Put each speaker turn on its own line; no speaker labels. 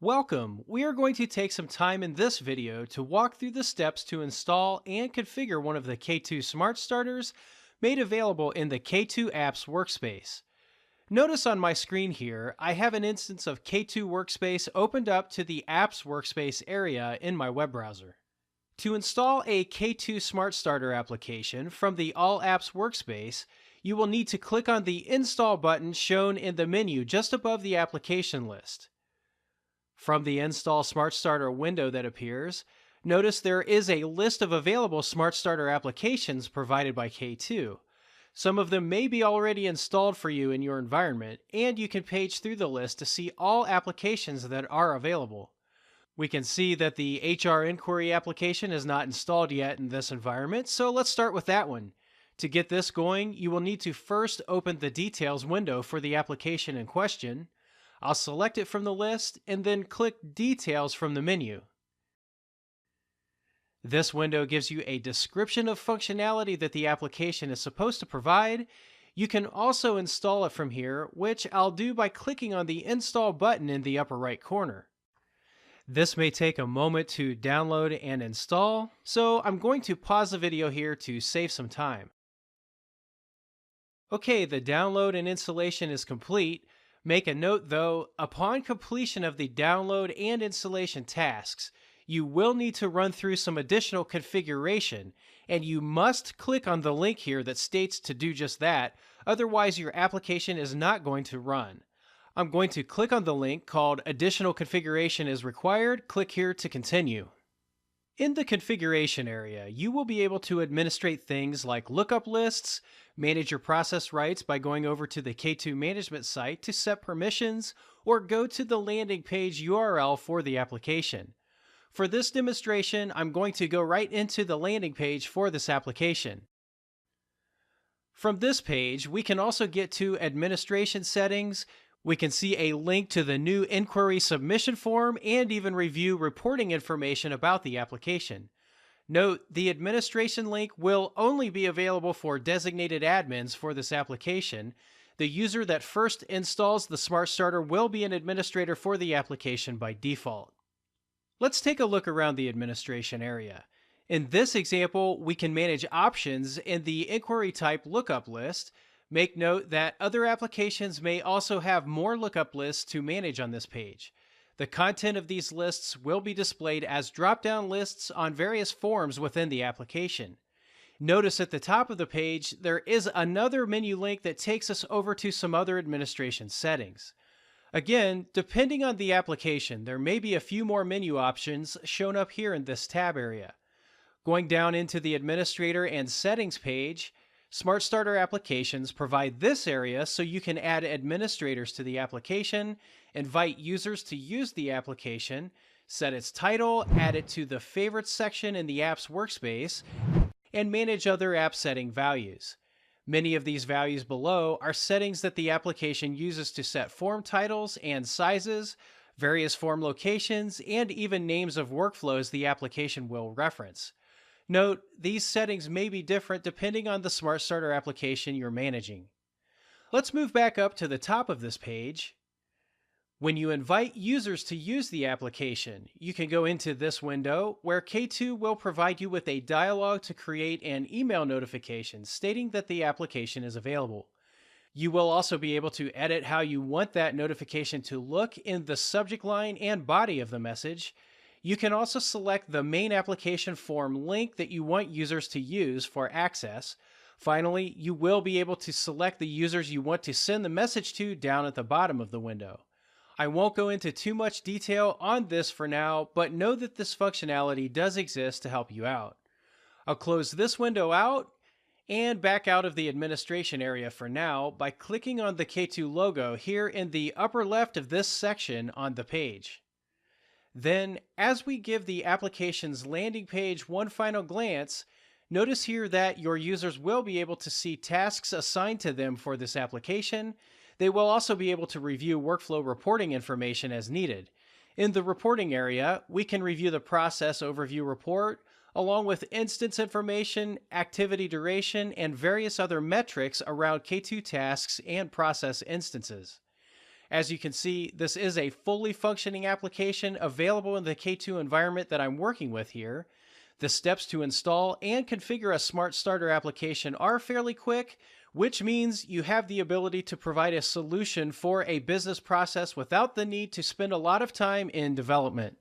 Welcome! We are going to take some time in this video to walk through the steps to install and configure one of the K2 Smart Starters made available in the K2 Apps workspace. Notice on my screen here, I have an instance of K2 Workspace opened up to the Apps workspace area in my web browser. To install a K2 Smart Starter application from the All Apps workspace, you will need to click on the Install button shown in the menu just above the application list. From the Install SmartStarter window that appears, notice there is a list of available SmartStarter applications provided by K2. Some of them may be already installed for you in your environment, and you can page through the list to see all applications that are available. We can see that the HR inquiry application is not installed yet in this environment, so let's start with that one. To get this going, you will need to first open the details window for the application in question. I'll select it from the list and then click Details from the menu. This window gives you a description of functionality that the application is supposed to provide. You can also install it from here, which I'll do by clicking on the Install button in the upper right corner. This may take a moment to download and install, so I'm going to pause the video here to save some time. Okay, the download and installation is complete. Make a note though, upon completion of the download and installation tasks, you will need to run through some additional configuration, and you must click on the link here that states to do just that, otherwise your application is not going to run. I'm going to click on the link called Additional Configuration is Required. Click here to continue. In the configuration area, you will be able to administrate things like lookup lists, manage your process rights by going over to the K2 management site to set permissions, or go to the landing page URL for the application. For this demonstration, I'm going to go right into the landing page for this application. From this page, we can also get to administration settings. We can see a link to the new inquiry submission form and even review reporting information about the application. Note, the administration link will only be available for designated admins for this application. The user that first installs the SmartStarter will be an administrator for the application by default. Let's take a look around the administration area. In this example, we can manage options in the inquiry type lookup list. Make note that other applications may also have more lookup lists to manage on this page. The content of these lists will be displayed as drop-down lists on various forms within the application. Notice at the top of the page, there is another menu link that takes us over to some other administration settings. Again, depending on the application, there may be a few more menu options shown up here in this tab area. Going down into the Administrator and Settings page, SmartStarter applications provide this area so you can add administrators to the application, invite users to use the application, set its title, add it to the Favorites section in the Apps workspace, and manage other app setting values. Many of these values below are settings that the application uses to set form titles and sizes, various form locations, and even names of workflows the application will reference. Note, these settings may be different depending on the SmartStarter application you're managing. Let's move back up to the top of this page. When you invite users to use the application, you can go into this window where K2 will provide you with a dialog to create an email notification stating that the application is available. You will also be able to edit how you want that notification to look in the subject line and body of the message. You can also select the main application form link that you want users to use for access. Finally, you will be able to select the users you want to send the message to down at the bottom of the window. I won't go into too much detail on this for now, but know that this functionality does exist to help you out. I'll close this window out and back out of the administration area for now by clicking on the K2 logo here in the upper left of this section on the page. Then, as we give the application's landing page one final glance, notice here that your users will be able to see tasks assigned to them for this application. They will also be able to review workflow reporting information as needed. In the reporting area, we can review the process overview report, along with instance information, activity duration, and various other metrics around K2 tasks and process instances. As you can see, this is a fully functioning application available in the K2 environment that I'm working with here. The steps to install and configure a SmartStarter application are fairly quick, which means you have the ability to provide a solution for a business process without the need to spend a lot of time in development.